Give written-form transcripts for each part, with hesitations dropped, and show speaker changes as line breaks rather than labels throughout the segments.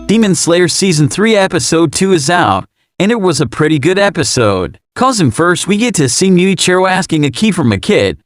Demon Slayer Season 3 Episode 2 is out, and it was a pretty good episode. Cause first we get to see Muichiro asking a key from a kid,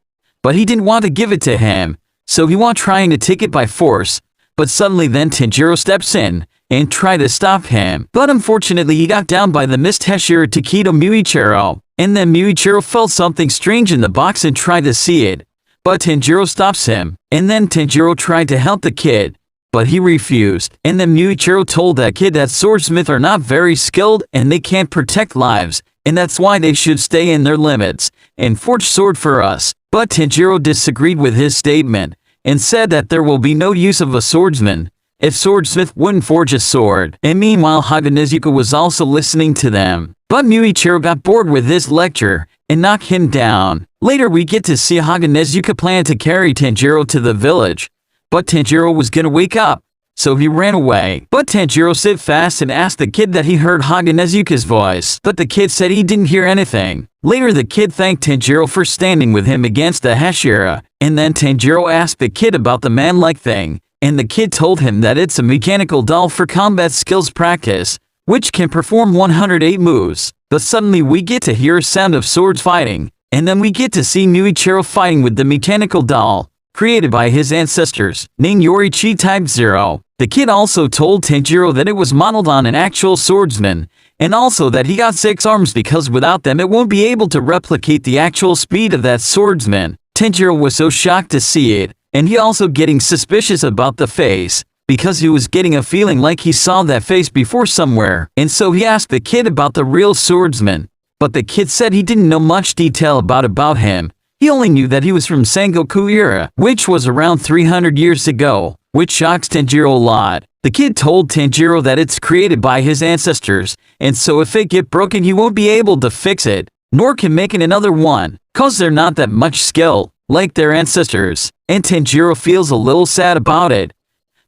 but he didn't want to give it to him, so he was trying to take it by force, but suddenly then Tanjiro steps in and tried to stop him. But unfortunately he got down by the mist Hashira Takedo Muichiro, and then Muichiro felt something strange in the box and tried to see it. But Tanjiro stops him, and then Tanjiro tried to help the kid, but he refused. And then Muichiro told that kid that swordsmiths are not very skilled and they can't protect lives, and that's why they should stay in their limits and forge sword for us. But Tanjiro disagreed with his statement and said that there will be no use of a swordsman if swordsmith wouldn't forge a sword. And meanwhile Hagnezuka was also listening to them. But Muichiro got bored with his lecture and knocked him down. Later we get to see Hagnezuka plan to carry Tanjiro to the village, but Tanjiro was gonna wake up, so he ran away. But Tanjiro sit fast and asked the kid that he heard Hagnezuka's voice, but the kid said he didn't hear anything. Later the kid thanked Tanjiro for standing with him against the Hashira, and then Tanjiro asked the kid about the man-like thing, and the kid told him that it's a mechanical doll for combat skills practice, which can perform 108 moves. But suddenly we get to hear a sound of swords fighting, and then we get to see Muichiro fighting with the mechanical doll, created by his ancestors, named Yoriichi Type 0. The kid also told Tanjiro that it was modeled on an actual swordsman, and also that he got 6 arms because without them it won't be able to replicate the actual speed of that swordsman. Tanjiro was so shocked to see it, and he also getting suspicious about the face, because he was getting a feeling like he saw that face before somewhere, and so he asked the kid about the real swordsman, but the kid said he didn't know much detail about him. He only knew that he was from Sengoku era, which was around 300 years ago, which shocks Tanjiro a lot. The kid told Tanjiro that it's created by his ancestors, and so if it get broken he won't be able to fix it, nor can make it another one, cause they're not that much skill, like their ancestors, and Tanjiro feels a little sad about it.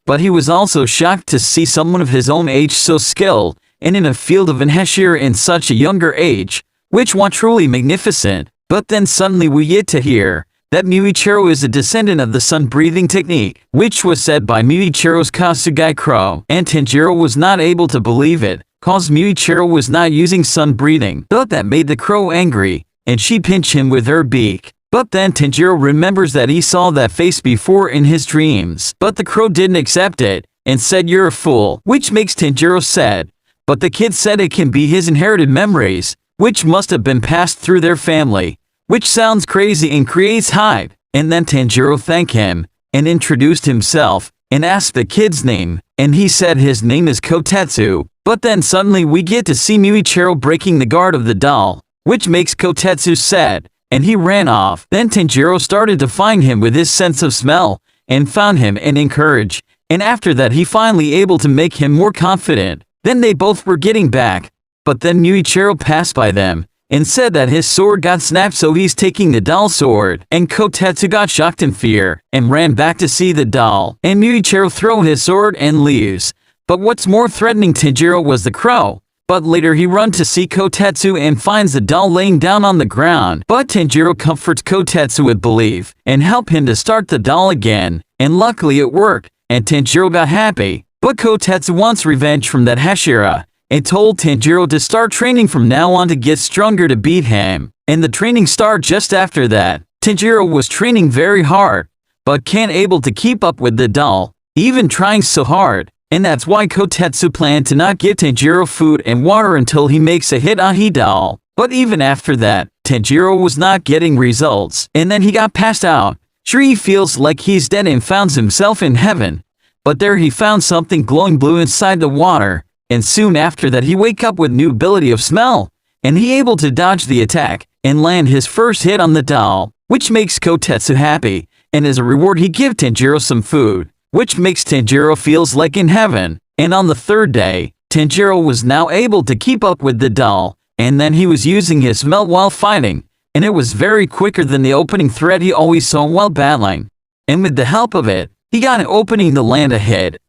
But he was also shocked to see someone of his own age so skilled, and in a field of Hashira in such a younger age, which was truly magnificent. But then suddenly we get to hear that Muichiro is a descendant of the sun-breathing technique, which was said by Muichiro's Kasugai crow, and Tanjiro was not able to believe it, cause Muichiro was not using sun-breathing, but that made the crow angry, and she pinched him with her beak. But then Tanjiro remembers that he saw that face before in his dreams, but the crow didn't accept it, and said you're a fool, which makes Tanjiro sad. But the kid said it can be his inherited memories, which must have been passed through their family, which sounds crazy and creates hype. And then Tanjiro thanked him, and introduced himself, and asked the kid's name, and he said his name is Kotetsu. But then suddenly we get to see Muichiro breaking the guard of the doll, which makes Kotetsu sad, and he ran off. Then Tanjiro started to find him with his sense of smell, and found him and encouraged, and after that he finally able to make him more confident. Then they both were getting back, but then Muichiro passed by them, and said that his sword got snapped so he's taking the doll sword, and Kotetsu got shocked in fear, and ran back to see the doll, and Muichiro throw his sword and leaves. But what's more threatening Tanjiro was the crow, but later he run to see Kotetsu and finds the doll laying down on the ground. But Tanjiro comforts Kotetsu with belief, and help him to start the doll again, and luckily it worked, and Tanjiro got happy. But Kotetsu wants revenge from that Hashira, and told Tanjiro to start training from now on to get stronger to beat him. And the training started just after that. Tanjiro was training very hard, but can't able to keep up with the doll, even trying so hard. And that's why Kotetsu planned to not give Tanjiro food and water until he makes a hit on the doll. But even after that, Tanjiro was not getting results, and then he got passed out. Sure, he feels like he's dead and finds himself in heaven. But there he found something glowing blue inside the water, and soon after that he wake up with new ability of smell, and he able to dodge the attack, and land his first hit on the doll, which makes Kotetsu happy, and as a reward he give Tanjiro some food, which makes Tanjiro feels like in heaven. And on the third day, Tanjiro was now able to keep up with the doll, and then he was using his smell while fighting, and it was very quicker than the opening thread he always saw while battling. And with the help of it, he got an opening to land a hit.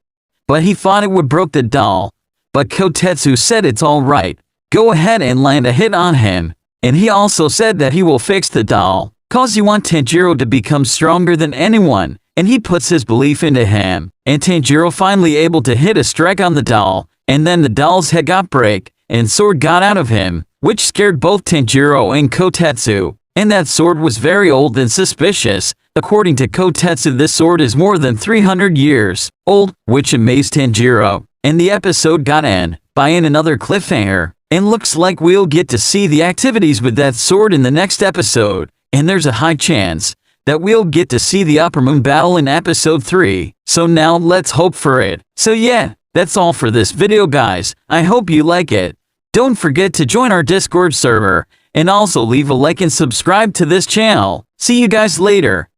But he thought it would broke the doll. But Kotetsu said it's alright, go ahead and land a hit on him. And he also said that he will fix the doll, cause he want Tanjiro to become stronger than anyone, and he puts his belief into him, and Tanjiro finally able to hit a strike on the doll, and then the doll's head got break, and sword got out of him, which scared both Tanjiro and Kotetsu. And that sword was very old and suspicious. According to Kotetsu, this sword is more than 300 years old, which amazed Tanjiro. And the episode got end by another cliffhanger, and looks like we'll get to see the activities with that sword in the next episode, and there's a high chance that we'll get to see the Upper Moon battle in episode 3. So now let's hope for it. So yeah, that's all for this video guys. I hope you like it. Don't forget to join our Discord server, and also leave a like and subscribe to this channel. See you guys later.